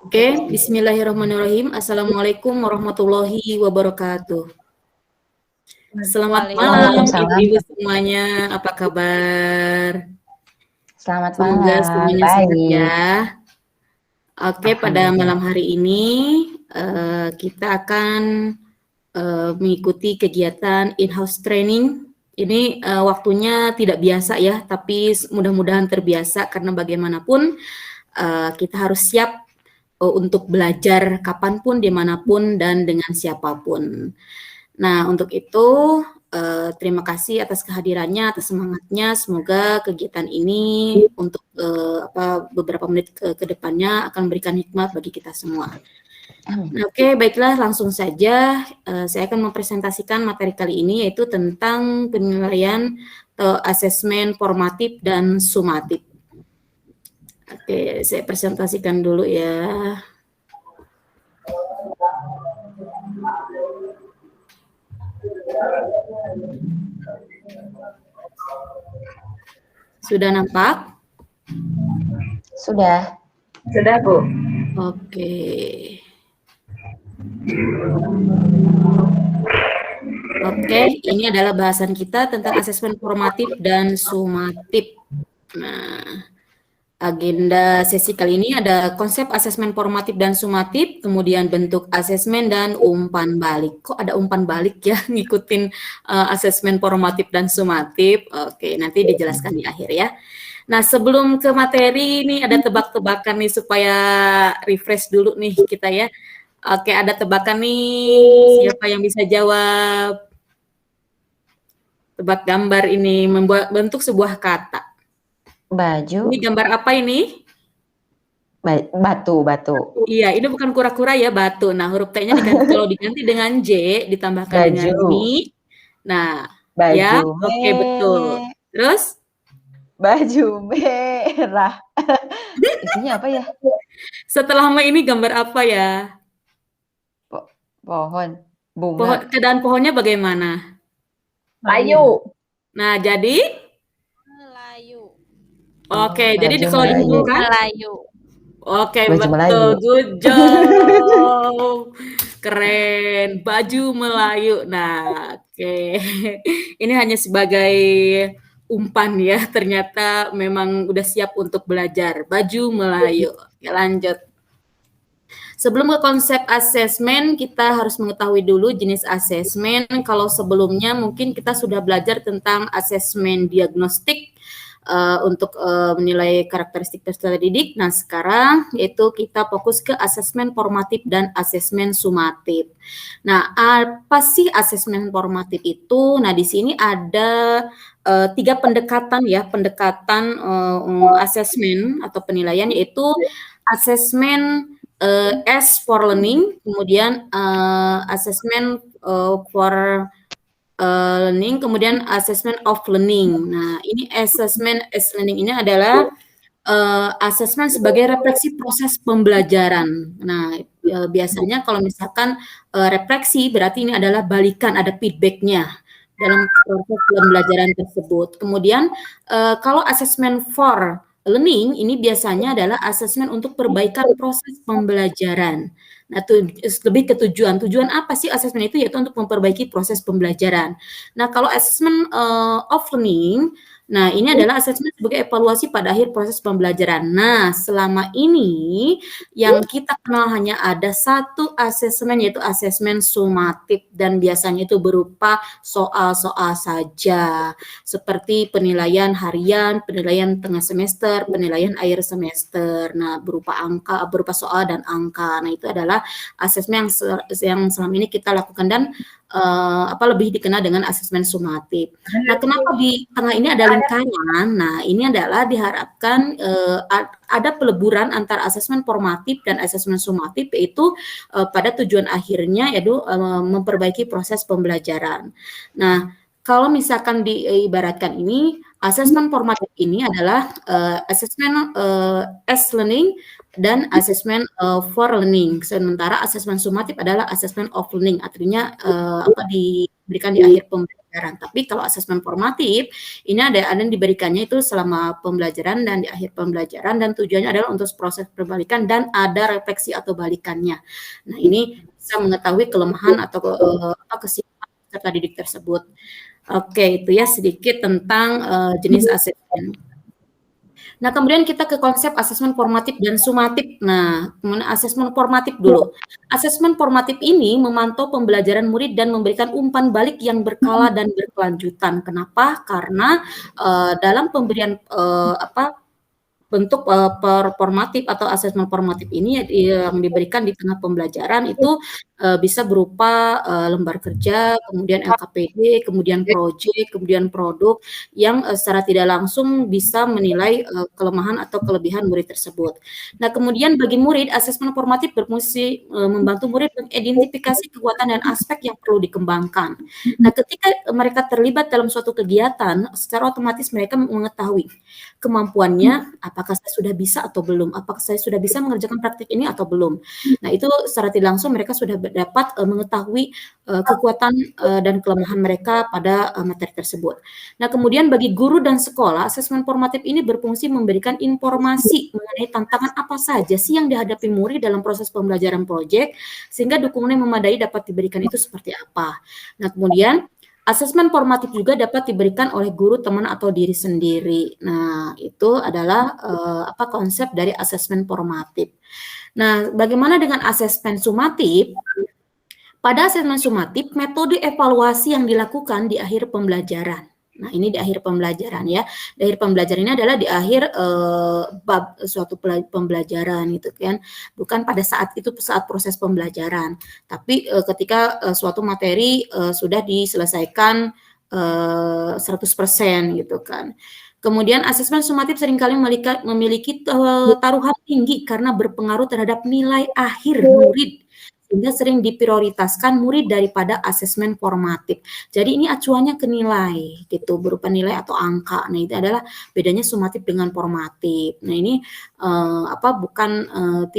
Oke, bismillahirrahmanirrahim. Assalamualaikum warahmatullahi wabarakatuh. Selamat malam Waalaikumsalam. Ibu-ibu semuanya, apa kabar? Selamat Semoga malam, semuanya sehat ya. baik. Oke, pada malam Alhamdulillah. hari ini kita akan mengikuti kegiatan in-house training. Ini waktunya tidak biasa ya, tapi mudah-mudahan terbiasa karena bagaimanapun kita harus siap untuk belajar kapanpun, dimanapun, dan dengan siapapun. Nah, untuk itu terima kasih atas kehadirannya, atas semangatnya. Semoga kegiatan ini untuk beberapa menit ke depannya akan memberikan hikmat bagi kita semua. Amin. Nah, oke, baiklah langsung saja saya akan mempresentasikan materi kali ini yaitu tentang penilaian asesmen formatif dan sumatif. Oke, saya presentasikan dulu ya. Sudah nampak? Sudah. Sudah, Bu. Oke. Oke, ini adalah bahasan kita tentang asesmen formatif dan sumatif. Nah, agenda sesi kali ini ada konsep asesmen formatif dan sumatif, kemudian bentuk asesmen dan umpan balik. Kok ada umpan balik ya, ngikutin asesmen formatif dan sumatif? Oke, nanti dijelaskan di akhir ya. Nah, sebelum ke materi, ini ada tebak-tebakan nih supaya refresh dulu nih kita ya. Oke, ada tebakan nih. Siapa yang bisa jawab? Tebak gambar ini membuat bentuk sebuah kata. Baju. Ini gambar apa ini? Batu. Iya, ini bukan kura-kura ya, batu. Nah, huruf T-nya diganti, kalau diganti dengan J, ditambahkan dengan Baju. mi. Nah, ya, Baju oke betul. Terus? Baju merah. Isinya apa ya? Setelah ini gambar apa ya? Pohon. Bunga. Keadaan pohonnya bagaimana? Layu. Nah, jadi? Melayu. Oke, jadi Baju kalau Melayu. dihubungkan? Melayu. Oke, Baju betul. Melayu. Good job. Keren. Baju Melayu. Nah, oke. Ini hanya sebagai umpan ya. Ternyata memang udah siap untuk belajar. Baju Melayu. Oke, lanjut. Sebelum ke konsep asesmen, kita harus mengetahui dulu jenis asesmen. Kalau sebelumnya mungkin kita sudah belajar tentang asesmen diagnostik untuk menilai karakteristik peserta didik. Nah, sekarang yaitu kita fokus ke asesmen formatif dan asesmen sumatif. Nah, apa sih asesmen formatif itu? Nah, di sini ada 3 pendekatan ya, pendekatan asesmen atau penilaian, yaitu asesmen S for learning, kemudian assessment for learning, kemudian assessment of learning. Nah, ini assessment as learning ini adalah assessment sebagai refleksi proses pembelajaran. Nah, biasanya kalau misalkan refleksi berarti ini adalah balikan, ada feedback-nya dalam proses pembelajaran tersebut. Kemudian kalau assessment for learning ini biasanya adalah asesmen untuk perbaikan proses pembelajaran. Nah, lebih ke tujuan. Tujuan apa sih asesmen itu? Yaitu untuk memperbaiki proses pembelajaran. Nah, kalau asesmen of learning, nah ini adalah asesmen sebagai evaluasi pada akhir proses pembelajaran. Nah, selama ini yang kita kenal hanya ada satu asesmen, yaitu asesmen sumatif, dan biasanya itu berupa soal-soal saja, seperti penilaian harian, penilaian tengah semester, penilaian akhir semester. Nah, berupa angka, berupa soal dan angka. Nah, itu adalah asesmen yang selama ini kita lakukan dan lebih dikenal dengan asesmen sumatif. Nah, kenapa di tengah ini ada lingkaran? Nah, ini adalah diharapkan ada peleburan antara asesmen formatif dan asesmen sumatif, yaitu pada tujuan akhirnya yaitu memperbaiki proses pembelajaran. Nah, kalau misalkan diibaratkan ini, asesmen formatif ini adalah asesmen as learning dan asesmen for learning. Sementara asesmen sumatif adalah asesmen of learning. Artinya diberikan di akhir pembelajaran. Tapi kalau asesmen formatif, ini ada yang diberikannya itu selama pembelajaran dan di akhir pembelajaran, dan tujuannya adalah untuk proses perbalikan dan ada refleksi atau balikannya. Nah, ini bisa mengetahui kelemahan atau kesiapan peserta didik tersebut. Oke, itu ya sedikit tentang jenis asesmen. Nah, kemudian kita ke konsep asesmen formatif dan sumatif. Nah, kemudian asesmen formatif dulu. Asesmen formatif ini memantau pembelajaran murid dan memberikan umpan balik yang berkala dan berkelanjutan. Kenapa? Karena dalam pemberian bentuk formatif atau asesmen formatif ini yang diberikan di tengah pembelajaran itu bisa berupa lembar kerja, kemudian LKPD, kemudian proyek, kemudian produk yang secara tidak langsung bisa menilai kelemahan atau kelebihan murid tersebut. Nah, kemudian bagi murid, asesmen formatif berfungsi membantu murid mengidentifikasi kekuatan dan aspek yang perlu dikembangkan. Nah, ketika mereka terlibat dalam suatu kegiatan, secara otomatis mereka mengetahui kemampuannya, apakah saya sudah bisa atau belum, apakah saya sudah bisa mengerjakan praktik ini atau belum. Nah, itu secara tidak langsung mereka sudah dapat mengetahui kekuatan dan kelemahan mereka pada materi tersebut. Nah, kemudian bagi guru dan sekolah, asesmen formatif ini berfungsi memberikan informasi mengenai tantangan apa saja sih yang dihadapi murid dalam proses pembelajaran proyek, sehingga dukungan yang memadai dapat diberikan itu seperti apa. Nah, kemudian asesmen formatif juga dapat diberikan oleh guru, teman, atau diri sendiri. Nah, itu adalah konsep dari asesmen formatif. Nah, bagaimana dengan asesmen sumatif? Pada asesmen sumatif, metode evaluasi yang dilakukan di akhir pembelajaran. Nah, ini di akhir pembelajaran ya. Di akhir pembelajaran ini adalah di akhir bab suatu pembelajaran gitu kan. Bukan pada saat itu, saat proses pembelajaran. Tapi ketika suatu materi sudah diselesaikan 100% gitu kan. Kemudian asesmen sumatif seringkali memiliki taruhan tinggi karena berpengaruh terhadap nilai akhir murid, sehingga sering diprioritaskan murid daripada asesmen formatif. Jadi ini acuannya ke nilai gitu, berupa nilai atau angka. Nah, itu adalah bedanya sumatif dengan formatif. Nah, ini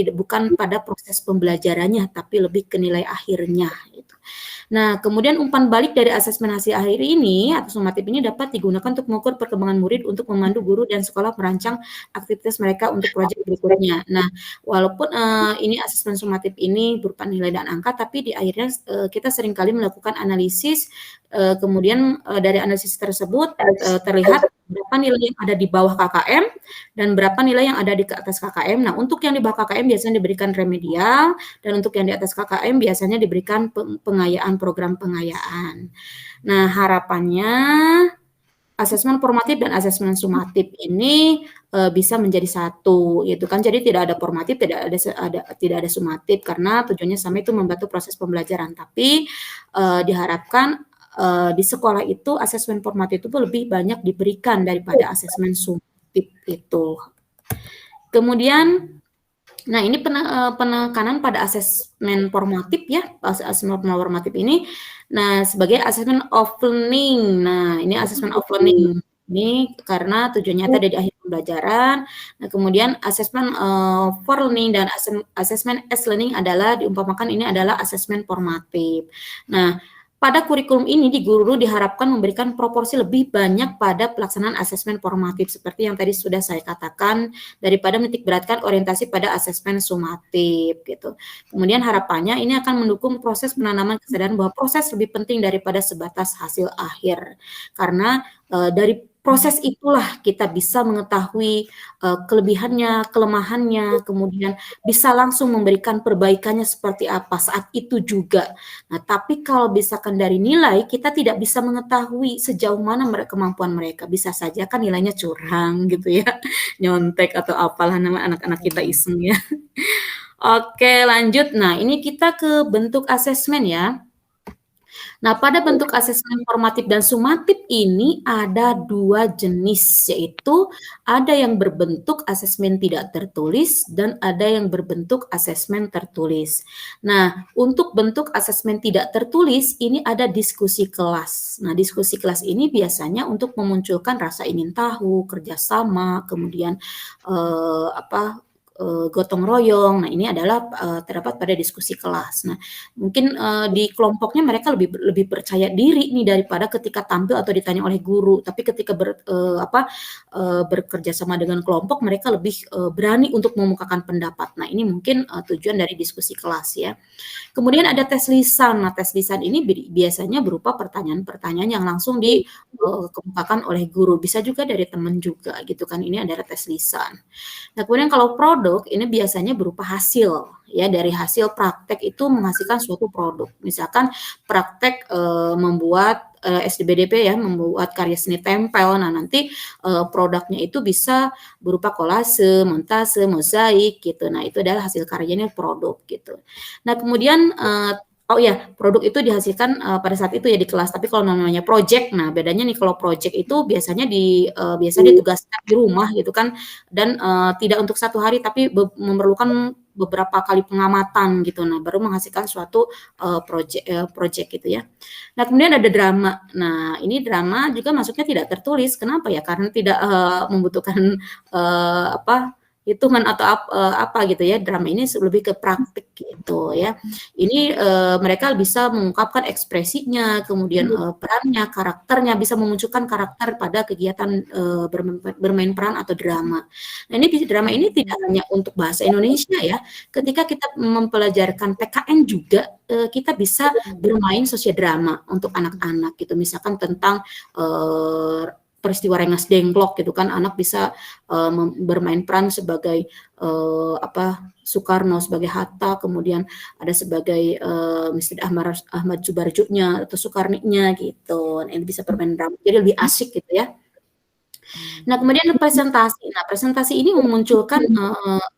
bukan pada proses pembelajarannya, tapi lebih ke nilai akhirnya gitu. Nah, kemudian umpan balik dari asesmen hasil akhir ini atau sumatif ini dapat digunakan untuk mengukur perkembangan murid untuk memandu guru dan sekolah merancang aktivitas mereka untuk proyek berikutnya. Nah, walaupun ini asesmen sumatif ini berupa nilai dan angka, tapi di akhirnya kita seringkali melakukan analisis, kemudian dari analisis tersebut terlihat berapa nilai yang ada di bawah KKM dan berapa nilai yang ada di atas KKM. Nah, untuk yang di bawah KKM biasanya diberikan remedial, dan untuk yang di atas KKM biasanya diberikan pengayaan, program pengayaan. Nah, harapannya asesmen formatif dan asesmen sumatif ini bisa menjadi satu, gitu kan. Jadi tidak ada formatif, tidak ada sumatif, karena tujuannya sama, itu membantu proses pembelajaran. Tapi diharapkan di sekolah itu asesmen formatif itu lebih banyak diberikan daripada asesmen sumatif itu. Kemudian, nah ini penekanan pada asesmen formatif ya, asesmen formatif ini. Nah, sebagai asesmen of learning. Nah, ini asesmen of learning ini karena tujuannya ada di akhir pembelajaran. Nah, kemudian asesmen for learning dan asesmen as learning adalah diumpamakan ini adalah asesmen formatif. Nah, pada kurikulum ini di guru diharapkan memberikan proporsi lebih banyak pada pelaksanaan asesmen formatif seperti yang tadi sudah saya katakan, daripada menitik beratkan orientasi pada asesmen sumatif gitu. Kemudian harapannya ini akan mendukung proses penanaman kesadaran bahwa proses lebih penting daripada sebatas hasil akhir. Karena dari proses itulah kita bisa mengetahui kelebihannya, kelemahannya, kemudian bisa langsung memberikan perbaikannya seperti apa saat itu juga. Nah, tapi kalau misalkan dari nilai, kita tidak bisa mengetahui sejauh mana kemampuan mereka. Bisa saja kan nilainya curang gitu ya, nyontek atau apalah nama anak-anak kita iseng ya. Oke, lanjut. Nah, ini kita ke bentuk asesmen ya. Nah, pada bentuk asesmen formatif dan sumatif ini ada dua jenis, yaitu ada yang berbentuk asesmen tidak tertulis dan ada yang berbentuk asesmen tertulis. Nah, untuk bentuk asesmen tidak tertulis ini ada diskusi kelas. Nah, diskusi kelas ini biasanya untuk memunculkan rasa ingin tahu, kerjasama, kemudian gotong royong. Nah, ini adalah terdapat pada diskusi kelas. Nah, mungkin di kelompoknya mereka lebih percaya diri nih daripada ketika tampil atau ditanya oleh guru. Tapi ketika bekerja sama dengan kelompok, mereka lebih berani untuk mengemukakan pendapat. Nah, ini mungkin tujuan dari diskusi kelas ya. Kemudian ada tes lisan. Nah, tes lisan ini biasanya berupa pertanyaan-pertanyaan yang langsung dikemukakan oleh guru. Bisa juga dari teman juga gitu kan. Ini adalah tes lisan. Nah, kemudian kalau produk ini biasanya berupa hasil ya, dari hasil praktek itu menghasilkan suatu produk. Misalkan praktek membuat SDBDP ya, membuat karya seni tempel. Nah, nanti produknya itu bisa berupa kolase, montase, mozaik gitu. Nah, itu adalah hasil karyanya produk gitu. Nah, kemudian oh ya, produk itu dihasilkan pada saat itu ya di kelas. Tapi kalau namanya project, nah bedanya nih kalau project itu biasanya biasa ditugaskan di rumah gitu kan, dan tidak untuk satu hari tapi memerlukan beberapa kali pengamatan gitu. Nah, baru menghasilkan suatu project gitu ya. Nah, kemudian ada drama. Nah, ini drama juga masuknya tidak tertulis. Kenapa ya? Karena tidak membutuhkan hitungan atau apa gitu ya. Drama ini lebih ke praktik gitu ya. Ini mereka bisa mengungkapkan ekspresinya, kemudian perannya, karakternya, bisa memunculkan karakter pada kegiatan bermain peran atau drama. Nah, ini drama ini tidak hanya untuk bahasa Indonesia ya. Ketika kita mempelajarkan PKN juga, kita bisa bermain sosiodrama untuk anak-anak gitu. Misalkan tentang peristiwa Rengas Dengklok gitu kan, anak bisa bermain peran sebagai Soekarno, sebagai Hatta, kemudian ada sebagai Mr. Ahmad Subarjunya atau Soekarninya gitu. Nah, ini bisa bermain drama, jadi lebih asik gitu ya. Nah, kemudian presentasi. Nah, presentasi ini memunculkan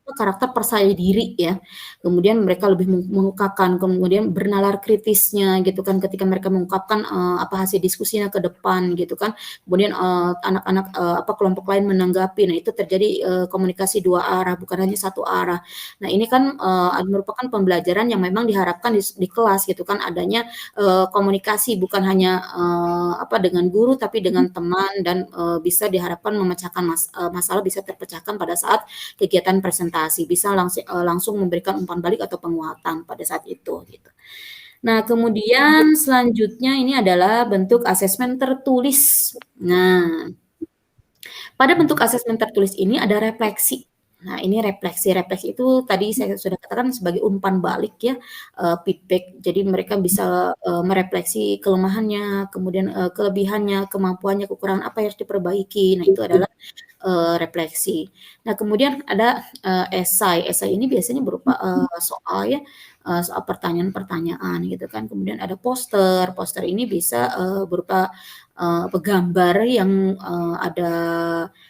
karakter percaya diri ya. Kemudian mereka lebih mengungkapkan, kemudian bernalar kritisnya gitu kan ketika mereka mengungkapkan hasil diskusinya ke depan gitu kan. Kemudian anak-anak kelompok lain menanggapi. Nah, itu terjadi komunikasi dua arah, bukan hanya satu arah. Nah, ini kan merupakan pembelajaran yang memang diharapkan di kelas gitu kan, adanya komunikasi bukan hanya dengan guru tapi dengan teman, dan bisa diharapkan memecahkan masalah bisa terpecahkan pada saat kegiatan presentasi, bisa langsung memberikan umpan balik atau penguatan pada saat itu gitu. Nah, kemudian selanjutnya ini adalah bentuk asesmen tertulis. Nah, pada bentuk asesmen tertulis ini ada refleksi. Nah, ini refleksi itu tadi saya sudah katakan sebagai umpan balik ya, feedback. Jadi mereka bisa merefleksi kelemahannya, kemudian kelebihannya, kemampuannya, kekurangan apa yang harus diperbaiki. Nah, itu adalah refleksi. Nah, kemudian ada esai. Esai ini biasanya berupa soal ya, soal pertanyaan-pertanyaan gitu kan. Kemudian ada poster. Poster ini bisa berupa gambar yang ada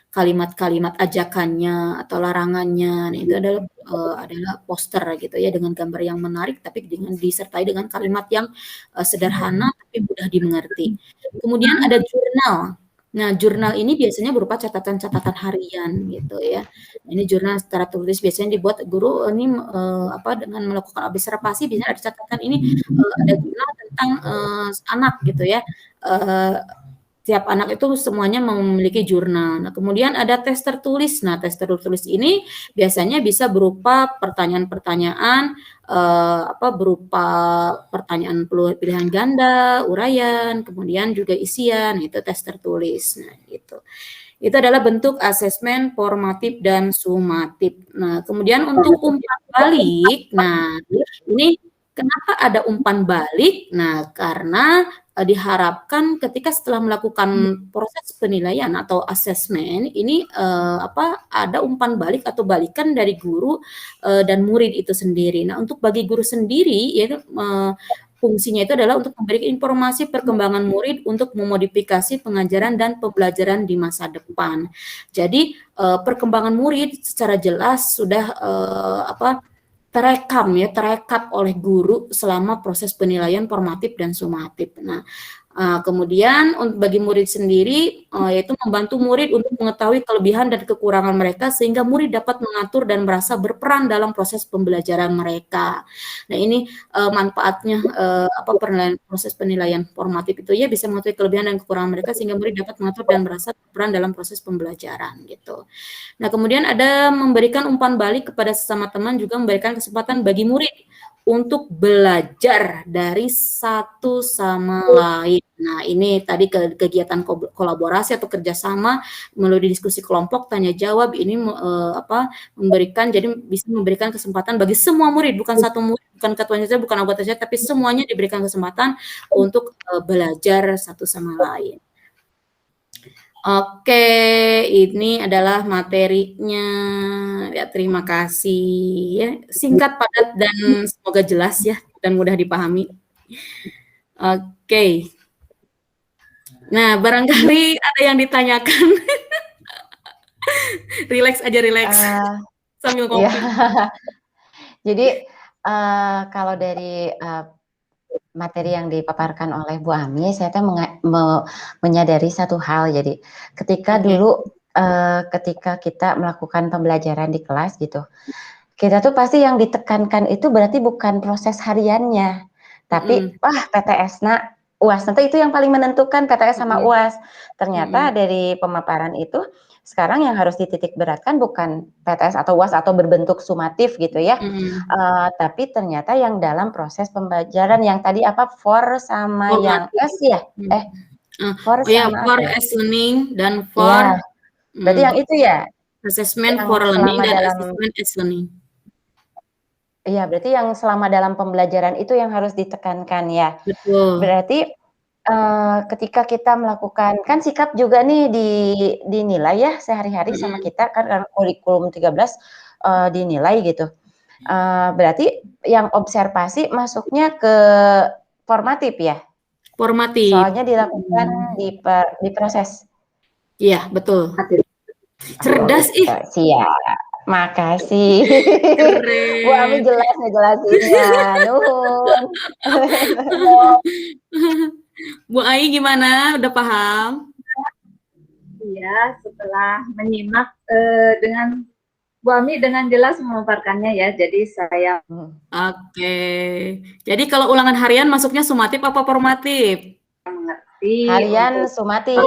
kalimat-kalimat ajakannya atau larangannya. Nah, itu adalah poster gitu ya, dengan gambar yang menarik tapi disertai dengan kalimat yang sederhana tapi mudah dimengerti. Kemudian ada jurnal. Nah, jurnal ini biasanya berupa catatan-catatan harian gitu ya. Ini jurnal secara tulis biasanya dibuat guru ini dengan melakukan observasi, biasanya ada catatan ini ada jurnal tentang anak gitu ya. Tiap anak itu semuanya memiliki jurnal. Nah, kemudian ada tes tertulis. Nah, tes tertulis ini biasanya bisa berupa pertanyaan-pertanyaan berupa pertanyaan pilihan ganda, uraian, kemudian juga isian, itu tes tertulis. Nah, gitu. Itu adalah bentuk asesmen formatif dan sumatif. Nah, kemudian untuk umpan balik, nah ini kenapa ada umpan balik? Nah, karena diharapkan ketika setelah melakukan proses penilaian atau asesmen ini ada umpan balik atau balikan dari guru dan murid itu sendiri. Nah, untuk bagi guru sendiri ya fungsinya itu adalah untuk memberikan informasi perkembangan murid untuk memodifikasi pengajaran dan pembelajaran di masa depan. Jadi perkembangan murid secara jelas sudah terekam oleh guru selama proses penilaian formatif dan sumatif. Nah, Kemudian bagi murid sendiri, yaitu membantu murid untuk mengetahui kelebihan dan kekurangan mereka sehingga murid dapat mengatur dan merasa berperan dalam proses pembelajaran mereka. Nah ini manfaatnya proses penilaian formatif itu ya bisa mengetahui kelebihan dan kekurangan mereka sehingga murid dapat mengatur dan merasa berperan dalam proses pembelajaran gitu. Nah kemudian ada memberikan umpan balik kepada sesama teman, juga memberikan kesempatan bagi murid untuk belajar dari satu sama lain. Nah, ini tadi kegiatan kolaborasi atau kerjasama melalui diskusi kelompok, tanya jawab, ini bisa memberikan kesempatan bagi semua murid, bukan satu murid, bukan ketuanya saja, bukan anggota saja, tapi semuanya diberikan kesempatan untuk belajar satu sama lain. Oke, ini adalah materinya. Ya, terima kasih ya. Singkat, padat, dan semoga jelas ya dan mudah dipahami. Oke. Nah, barangkali ada yang ditanyakan. Relax aja, relax. Sambil ngopi. Iya. Jadi kalau dari materi yang dipaparkan oleh Bu Ami, saya tuh menyadari satu hal. Jadi ketika dulu ketika kita melakukan pembelajaran di kelas gitu, kita tuh pasti yang ditekankan itu berarti bukan proses hariannya, tapi PTS UAS nanti itu yang paling menentukan, PTS sama UAS. Ternyata dari pemaparan itu sekarang yang harus dititik beratkan bukan PTS atau UAS atau berbentuk sumatif gitu ya, tapi ternyata yang dalam proses pembelajaran yang tadi for sama formatif. Yang S ya, for as learning dan for ya, berarti yang itu ya, assessment for learning dan assessment as learning. Iya, berarti yang selama dalam pembelajaran itu yang harus ditekankan ya. Betul. Berarti ketika kita melakukan, kan sikap juga nih dinilai ya sehari-hari sama kita kan, karena kurikulum 13 dinilai gitu. Berarti yang observasi masuknya ke formatif ya? Formatif. Soalnya dilakukan di proses. Iya, betul. Cerdas ih. Siap. Makasih. Bu Ami jelas ngejelasinnya. Nuhun. Bu Ai gimana? Udah paham? Iya, setelah menyimak dengan Bu Ami dengan jelas memaparkannya ya. Jadi saya Oke. Jadi kalau ulangan harian masuknya sumatif apa formatif? mengerti. Harian sumatif.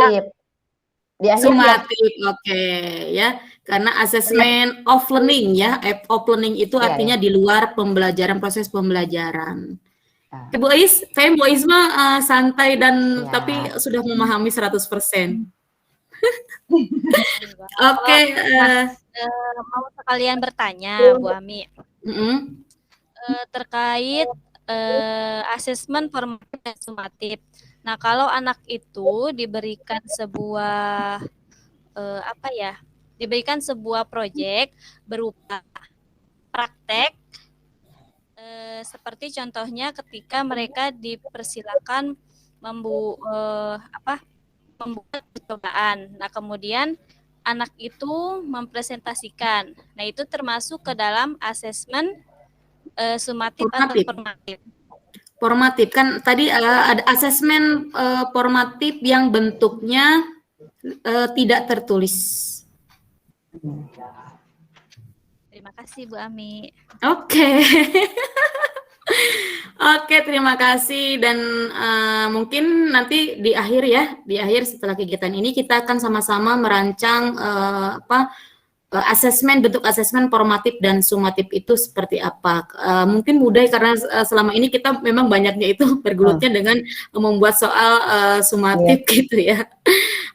Di akhir sumatif, oke ya. Karena assessment of learning ya, of learning itu artinya di luar pembelajaran, proses pembelajaran. Bu Ais, saya Bu Ais mah santai dan tapi sudah memahami 100%. Oke. Mau sekalian bertanya, Bu Ami, terkait asesmen formatif dan sumatif. Nah, kalau anak itu diberikan sebuah diberikan sebuah proyek berupa praktek, seperti contohnya ketika mereka dipersilakan membuat percobaan. Nah, kemudian anak itu mempresentasikan. Nah, itu termasuk ke dalam asesmen sumatif atau formatif. Formatif kan tadi ada asesmen formatif yang bentuknya tidak tertulis. Terima kasih Bu Ami. Oke. Oke, terima kasih dan mungkin nanti di akhir setelah kegiatan ini kita akan sama-sama merancang bentuk asesmen formatif dan sumatif itu seperti apa. Mungkin mudah karena selama ini kita memang banyaknya itu bergelutnya dengan membuat soal sumatif gitu ya.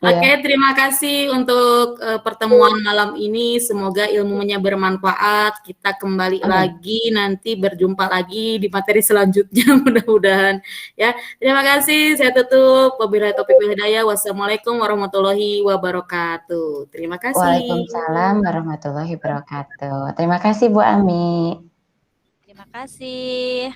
Oke, terima kasih untuk pertemuan malam ini. Semoga ilmunya bermanfaat. Kita kembali lagi nanti berjumpa lagi di materi selanjutnya mudah-mudahan ya. Terima kasih. Saya tutup. Wabillahi taufiq wal hidayah. Wassalamualaikum warahmatullahi wabarakatuh. Terima kasih. Waalaikumsalam warahmatullahi wabarakatuh. Terima kasih Bu Ami. Terima kasih.